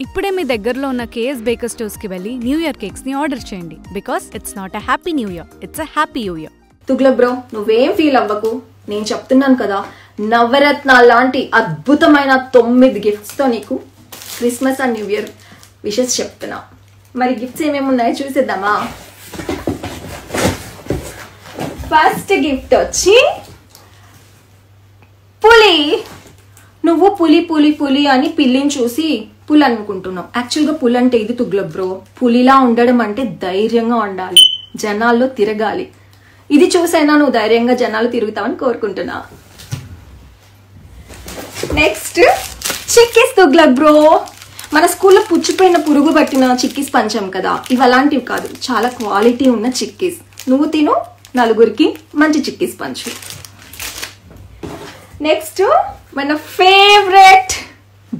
ఇప్పుడే మీ దగ్గరలో ఉన్న కేఎస్ బేకర్ స్టోర్స్కి వెళ్ళి న్యూ ఇయర్ కేక్స్ని ఆర్డర్ చేయండి because it's not a happy new year, it's a happy new year. Tughlaq bro, నువ్వేం ఫీల్ అవ్వకు. నేను చెప్తున్నాను కదా, నవరత్నాల లాంటి అద్భుతమైన 9 గిఫ్ట్స్తో నీకు Christmas and new year wishes చెప్తున్నా. మరి గిఫ్ట్స్ ఏమేమి ఉన్నాయో చూసేద్దామా? ఫస్ట్ గిఫ్ట్ వచ్చి పులి. నువ్వు పులి పులి పులి అని పిల్లిని చూసి పులి అనుకుంటున్నావు. యాక్చువల్గా పులి అంటే ఇది తుగ్లక్ బ్రో. పులిలా ఉండడం అంటే ధైర్యంగా ఉండాలి, జనాల్లో తిరగాలి. ఇది చూసైనా నువ్వు ధైర్యంగా జనాలు తిరుగుతావని కోరుకుంటున్నా. Next chickies Tughlaq bro. మన స్కూల్లో పుచ్చిపోయిన పురుగు పట్టిన చిక్కీస్ పంచాం కదా, ఇవి అలాంటివి కాదు, చాలా క్వాలిటీ ఉన్న చిక్కీస్. నువ్వు తిను, నలుగురికి మంచి చిక్కీస్ పంచు. నెక్స్ట్ మన ఫేవరెట్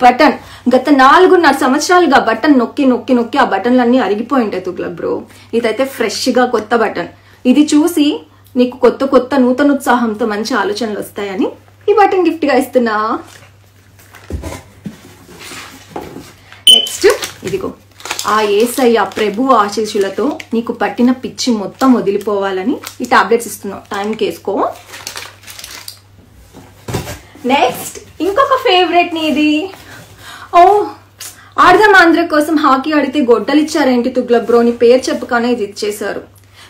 బటన్. గత 4.5 సంవత్సరాలుగా బటన్ నొక్కి నొక్కి నొక్కి ఆ బటన్లన్నీ అరిగిపోయి ఉంటాయి తుగ్లక్ బ్రో. ఇదైతే ఫ్రెష్గా కొత్త బటన్. ఇది చూసి నీకు కొత్త కొత్త నూతన ఉత్సాహంతో మంచి ఆలోచనలు వస్తాయని ఈ బటన్ గిఫ్ట్గా ఇస్తున్నా. నెక్స్ట్ ఇదిగో, ఆ యేసయ్య ప్రభు ఆశీస్సులతో నీకు పట్టిన పిచ్చి మొత్తం వదిలిపోవాలని ఈ టాబ్లెట్స్ ఇస్తున్నావు, టైంకి వేసుకో. నెక్స్ట్ ఇంకొక ఫేవరెట్ నీది. ఓ, ఆడదాం ఆంధ్ర కోసం హాకీ ఆడితే గొడ్డలు ఇచ్చారేంటి తుగ్లక్ బ్రో? నీ పేరు చెప్పగానే ఇది ఇచ్చేశారు.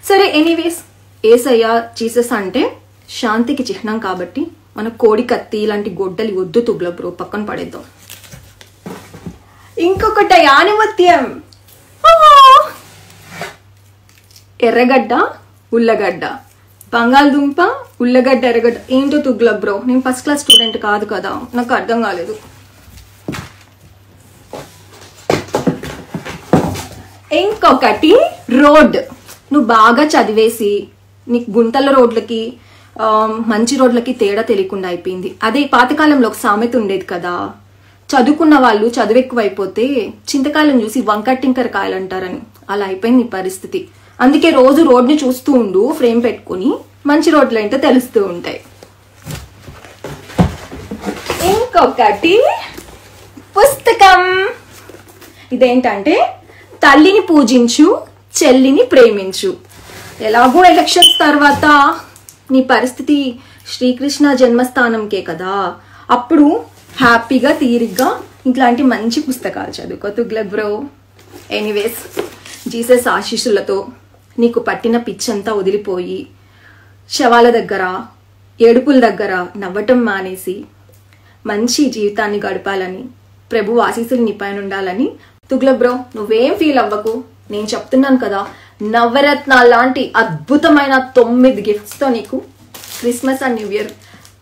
సరే, ఎనీవేస్, యేసయ్య జీసస్ అంటే శాంతికి చిహ్నం కాబట్టి మన కోడి కత్తి ఇలాంటి గొడ్డలి వద్దు తుగ్లక్ బ్రో, పక్కన పడేద్దాం. ఇంకొకటి యానిమత్యం. ఎర్రగడ్డ, ఉల్లగడ్డ, బంగాళదుంప, ఉల్లగడ్డ, ఎర్రగడ్డ. ఏంటో తుగ్లక్ బ్రో, నేను ఫస్ట్ క్లాస్ స్టూడెంట్ కాదు కదా, నాకు అర్థం కాలేదు. ఇంకొకటి రోడ్. నువ్వు బాగా చదివేసి నీకు గుంతల రోడ్లకి మంచి రోడ్లకి తేడా తెలియకుండా అయిపోయింది. అదే పాతకాలంలో ఒక సామెత ఉండేది కదా, చదువుకున్న వాళ్ళు చదువు ఎక్కువైపోతే చింతకాయలను చూసి వంకట్టింకర కాయలు అంటారని. అలా అయిపోయింది నీ పరిస్థితి. అందుకే రోజు రోడ్ని చూస్తూ ఉండు, ఫ్రేమ్ పెట్టుకుని, మంచి రోడ్లు ఏంటో తెలుస్తూ ఉంటాయి. ఇంకొకటి పుస్తకం. ఇదేంటంటే తల్లిని పూజించు, చెల్లిని ప్రేమించు. ఎలాగో ఎలక్షన్స్ తర్వాత నీ పరిస్థితి శ్రీకృష్ణ జన్మస్థానంకే కదా, అప్పుడు హ్యాపీగా తీరిగ్గా ఇట్లాంటి మంచి పుస్తకాలు చదువుకో తుగ్లక్ బ్రో. ఎనీవేస్, జీసస్ ఆశీస్సులతో నీకు పట్టిన పిచ్చంతా వదిలిపోయి శవాల దగ్గర, ఏడుపుల దగ్గర నవ్వటం మానేసి మంచి జీవితాన్ని గడపాలని, ప్రభు ఆశీస్సులు నీ పైన ఉండాలని. తుగ్లక్ బ్రో, నువ్వేం ఫీల్ అవ్వకు. నేను చెప్తున్నాను కదా, నవరత్నాల లాంటి అద్భుతమైన 9 గిఫ్ట్స్తో నీకు Christmas and new year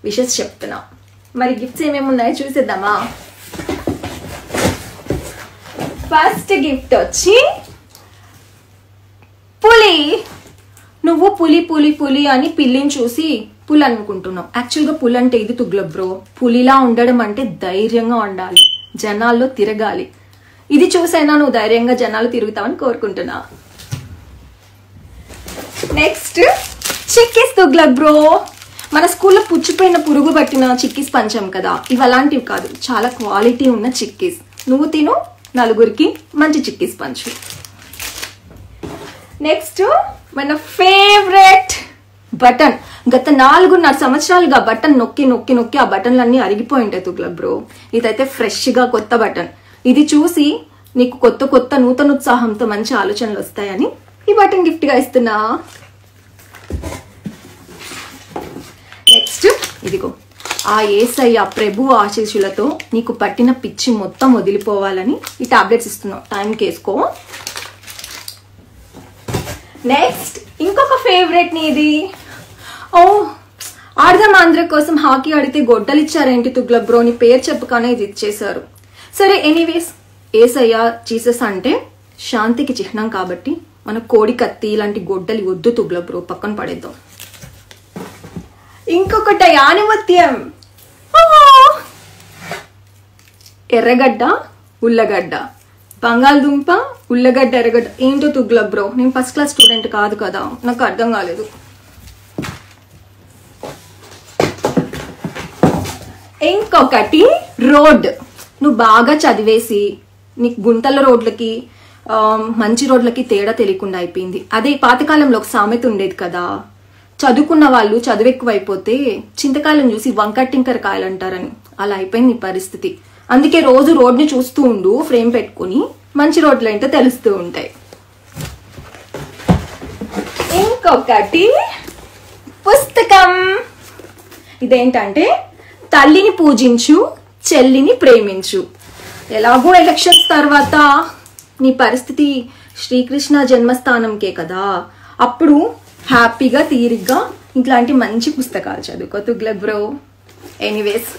wishes చెప్తున్నా. మరి గిఫ్ట్స్ ఏమేమి ఉన్నాయో చూసేద్దామా? ఫస్ట్ గిఫ్ట్ వచ్చి పులి. నువ్వు పులి పులి పులి అని పిల్లిని చూసి పులి అనుకుంటున్నావు. యాక్చువల్గా పులి అంటే ఇది తుగ్లక్ బ్రో. పులిలా ఉండడం అంటే ధైర్యంగా ఉండాలి, జనాల్లో తిరగాలి. ఇది చూసైనా నువ్వు ధైర్యంగా జనాలు తిరుగుతావని కోరుకుంటున్నా. Next chickies Tughlaq bro. మన స్కూల్లో పుచ్చిపోయిన పురుగు పట్టిన చిక్కీస్ పంచాం కదా, ఇవి అలాంటివి కాదు, చాలా క్వాలిటీ ఉన్న చిక్కీస్. నువ్వు తిను, నలుగురికి మంచి చిక్కీస్ పంచు. నెక్స్ట్ మన ఫేవరెట్ బటన్. గత 4.5 సంవత్సరాలుగా బటన్ నొక్కి నొక్కి నొక్కి ఆ బటన్లన్నీ అరిగిపోయి ఉంటాయి తుగ్లక్ బ్రో. ఇదైతే ఫ్రెష్గా కొత్త బటన్. ఇది చూసి నీకు కొత్త కొత్త నూతన ఉత్సాహంతో మంచి ఆలోచనలు వస్తాయని ఈ బటన్ గిఫ్ట్గా ఇస్తున్నా. నెక్స్ట్ ఇదిగో, ఆ యేసయ్య ప్రభు ఆశీస్సులతో నీకు పట్టిన పిచ్చి మొత్తం వదిలిపోవాలని ఈ టాబ్లెట్స్ ఇస్తున్నావు, టైంకి వేసుకో. నెక్స్ట్ ఇంకొక ఫేవరెట్ నీది. ఓ, ఆడదాం ఆంధ్ర కోసం హాకీ ఆడితే గొడ్డలు ఇచ్చారేంటి తుగ్లక్ బ్రో? నీ పేరు చెప్పగానే ఇది ఇచ్చేశారు. సరే, ఎనీవేస్, యేసయ్య జీసస్ అంటే శాంతికి చిహ్నం కాబట్టి మన కోడి కత్తి ఇలాంటి గొడ్డలి వద్దు తుగ్లక్ బ్రో, పక్కన పడేద్దాం. ఇంకొకటి యానిమత్యం. ఎర్రగడ్డ, ఉల్లగడ్డ, బంగాళదుంప, ఉల్లగడ్డ, ఎర్రగడ్డ. ఏంటో తుగ్లక్ బ్రో, నేను ఫస్ట్ క్లాస్ స్టూడెంట్ కాదు కదా, నాకు అర్థం కాలేదు. ఇంకొకటి రోడ్. నువ్వు బాగా చదివేసి నీకు గుంతల రోడ్లకి మంచి రోడ్లకి తేడా తెలియకుండా అయిపోయింది. అదే పాతకాలంలో ఒక సామెత ఉండేది కదా, చదువుకున్న వాళ్ళు చదువు ఎక్కువైపోతే చింతకాయలను చూసి వంకట్టింకర కాయలు అంటారని. అలా అయిపోయింది నీ పరిస్థితి. అందుకే రోజు రోడ్ని చూస్తూ ఉండు, ఫ్రేమ్ పెట్టుకుని, మంచి రోడ్లు ఏంటో తెలుస్తూ ఉంటాయి. ఇంకొకటి పుస్తకం. ఇదేంటంటే తల్లిని పూజించు, చెల్లిని ప్రేమించు. ఎలాగో ఎలక్షన్స్ తర్వాత నీ పరిస్థితి శ్రీకృష్ణ జన్మస్థానంకే కదా, అప్పుడు హ్యాపీగా తీరిగ్గా ఇట్లాంటి మంచి పుస్తకాలు చదువుకో తుగ్లక్ బ్రో. ఎనీవేస్,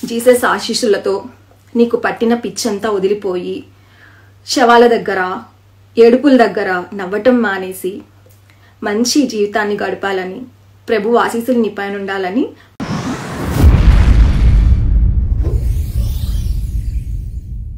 జీసస్ ఆశీస్సులతో నీకు పట్టిన పిచ్చంతా వదిలిపోయి శవాల దగ్గర ఏడుపుల దగ్గర నవ్వటం మానేసి మంచి జీవితాన్ని గడపాలని, ప్రభు ఆశీస్సులు నీ పైన ఉండాలని